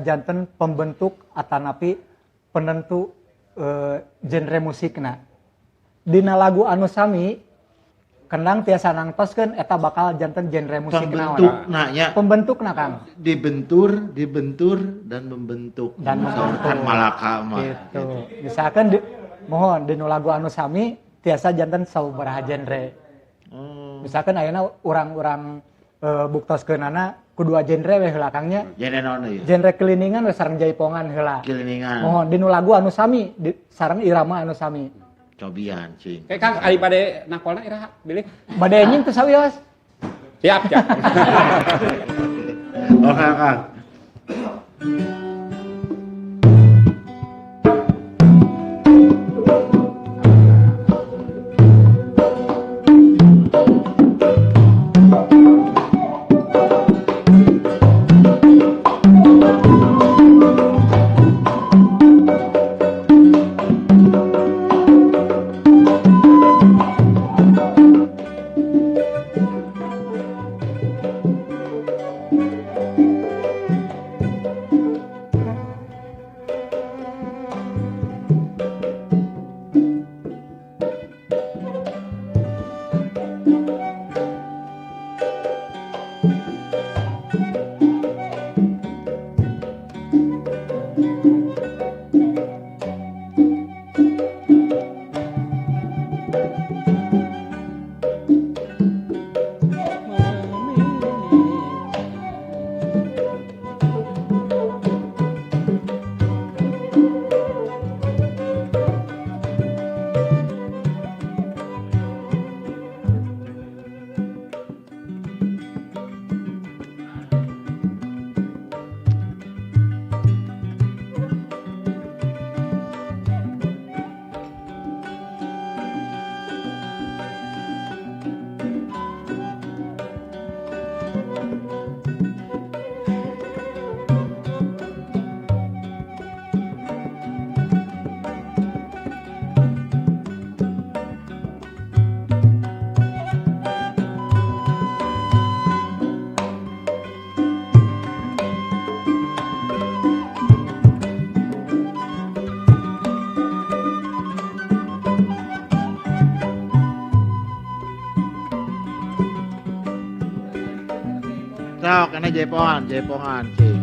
janten pembentuk atanapi penentu genre musikna. Dina lagu anu sami kendang tiasa nangtoskeun eta bakal janten genre musik naon. Pembentukna nya. Pembentukna Kang. Dibentur dan membentuk. Dan Saurkan malaka mah. Gitu. Misalkan mohon dina lagu anu sami tiasa janten sabaraha genre. Misalkan ayeuna urang-urang buktoskeunana kedua genre we heula Kangnya. Genre naon ieu? Genre keliningan we sareng jaipongan heula. Keliningan. Mohon dina lagu anu sami sareng irama anu sami. Cobian cing. Kayak Kang ari bade nakolna iraha bilih. Bade enjing teu sawios. Siap. Oke, Kang. Sok, ini jaipongan cing.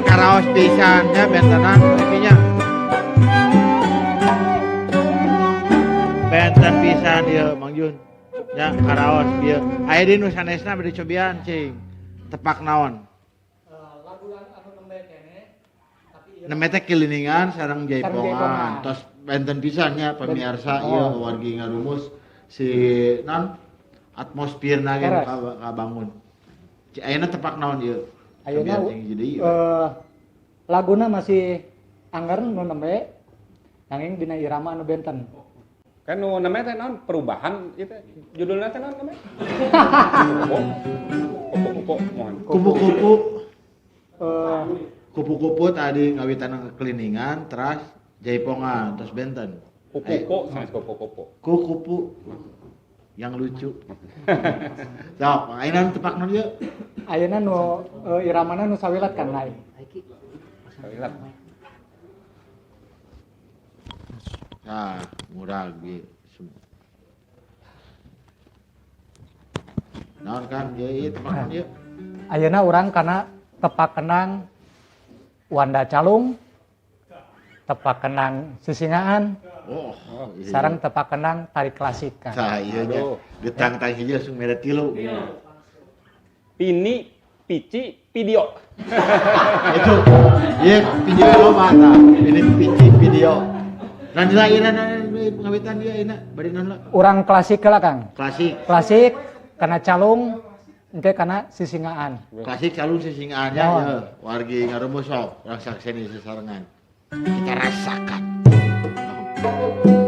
Karaos pisan ya bentenan kinya. Benten pisan ieu Mang Jun. Ya karaos ieu. Aya di nu sanesna bade cobian cing. Tepak naon? Lagu anu nembe kene tapi Nembe teh kiliningan sareng jaipongan. Tos benten pisan nya pamirsa ieu wargi ngarumus si non atmosferna ge kabangun. Ayeuna tepak naon ieu? Ayeuna laguna masih anggaran nu nembe nanging dina irama anu benten. Kan nu namanya teh naon perubahan itu judulnya teh naon namanya? Kupu-kupu mohon. Kupu-kupu. Eh, Kupu-kupu tadi ngawitan keliningan, terus jaipongan, terus benten. Kupu-kupu sanes kupu-kupu. Kupu yang lucu. Sok, ayeuna tepak nu dieu. ayeuna nu iramana nu sawilat kan lain. Sawilat. Nah, murah ge. Naon kan ieu tepak nu dieu. Ayeuna urang kana tepak kenang Wanda Calung, tepak kenang Sisingaan, Oh, iya. sareng tepak kenang tari klasik kan. Tah ieu nya. Ditang-tang hiji langsung mere 3. Pini, pici, video. Itu. Ieu video loba tah. Ini video. Nanti ayeuna ngawitan dia ayeuna bari naon lah. Urang klasik lah Kang. Klasik. Klasik kana Calung, engke kana Sisingaan. Klasik calung sisingaannya Oh. ya. Wargi ngarumus sok, urang sakseni sesarengan. Kita rasakan. Klasik.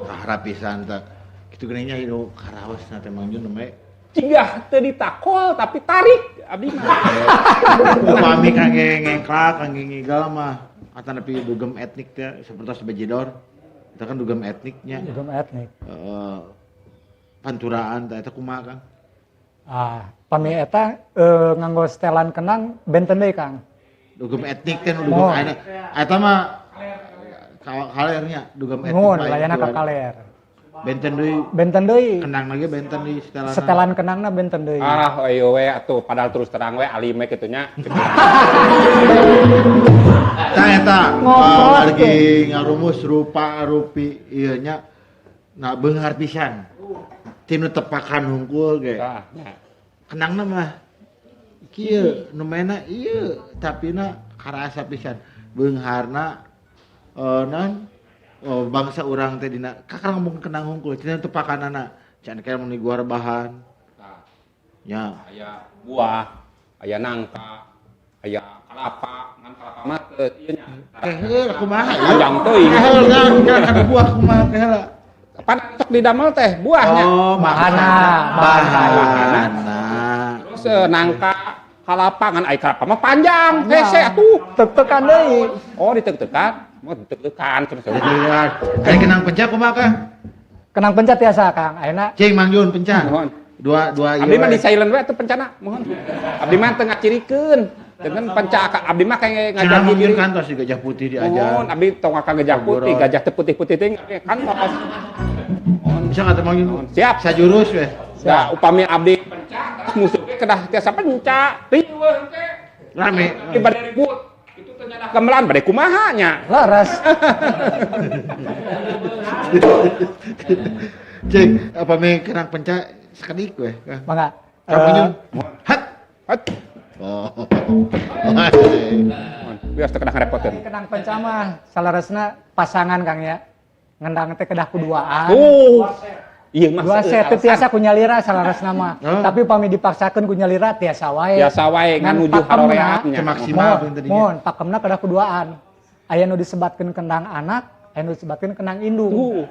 Harap pisan teh. Kitu geuning nya hidup karaos na teh Mang Jun namanya. Cigah teu ditakol tapi tarik abdi mah. Upami kangge ngengklak, kangge ngigal mah atana pi dugem etnik teh sapertos bejidor. Eta kan dugem etniknya. Dugem etnik. Panturaan teh eta kumaha Kang? Pami eta nganggo setelan kenang benten deui Kang. Dugem etnik kan dugem eta mah kalernya dugem etnik. Nuhun layana ka kaler. Benten deui. Kenang lagi benten di setelan. Setelan kenangna benten deui. Ayo we atuh padahal terus terang we alime kitu nya. Tah eta margi ngarumus rupa rupi ieu nya na beunghar pisan. Tinu tepakan hungkul ge. Kenangna mah kieu nu mena ieu tapina karasa pisan. Beungharna bangsa urang teh dina kakang ngomong kenang hungkul cenah tepakanana can kaya mun diguar bahan. Nya Aya buah, aya nangka, aya kalapa, ngan kalapa mah teu ieu nya. heuh kumaha ieu? Panjang teuing. Heuh kana buah kumaha heula. Pan sok didamel teh buahnya. Oh, bahana. Terus nangka, kalapa ngan ai kalapa mah panjang, hese atuh. Tek-tekan deui. Oh, ditek-tekan. Mau ditek-tekan terus. Aya kenang pencak kumaha Kang? Kenang pencet tiasa Kang. Ayeuna Cing Mang Jun pencak. Mohon. Dua Abdi mah di silent we atuh pencana, mohon. Abdi mah teu ngacirikeun. Dengan pencak abdi mah kayak Cenah ngajak diri. mungkin kantos di Gajah Putih Mohon, diajar. abdi tong ka gajah putih, gajah teu putih-putih teh kan tos. Bisa kata Mang Jun. Siap. Sajurus we. Ya, upami abdi pencak, musuh ge kedah tiasa pencak. Riweuh teh. Rame. Di bade ribut. Itu teh nyadah gamelan bade kumaha nya. laras. Cing, apa me kenang pencak sekedik we. Mangga. Mang Jun. Hat. Hat. Oh. Biar teu kedah ngarepotkeun. Kenang penca mah salaresna pasangan Kang ya. Ngendang teh kedah kuduaan. Iya mah. Dua set teh tiasa ku nyalira salaresna mah. Oh. Tapi upami dipaksakeun ku nyalira tiasa wae. Biasa wae Ngan nganuju pakemna, haroreatnya. Maksimal pun tadinya. Mohon, pakemna kedah kuduaan. Aya nu disebatkeun kendang anak, aya nu disebatkeun kendang indung.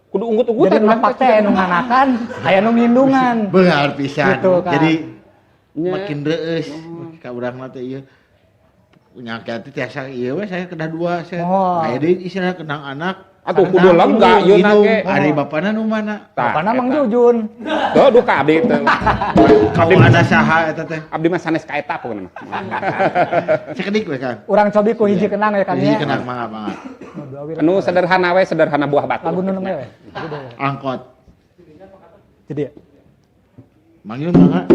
Kudu unggut-unggutan Jadi lapak teh anu nganakan, aya nu ngindungan. Beunghar pisan. Gitu, Kang. Jadi Nya. makin reueus ka urang mah teh ieu. Punya teh tiasa ieu we saya kedah dua set. Oh. Aya deui istilah kenang anak. Atuh kudu lega ieu na ge. Ari bapana nu mana? Bapana Mang Jujun. Tuh duka abdi teh. Abdi ada saha eta teh? Abdi mah sanes ka eta pokona mah. Sakedik we Kang. Urang cobi ku hiji kenang ya Kang Jadi ya. kenang mangga. Anu sederhana we sederhana buah batu. Lagu nu namanya we. Angkot. Jadi ya. Mang Yun mangga.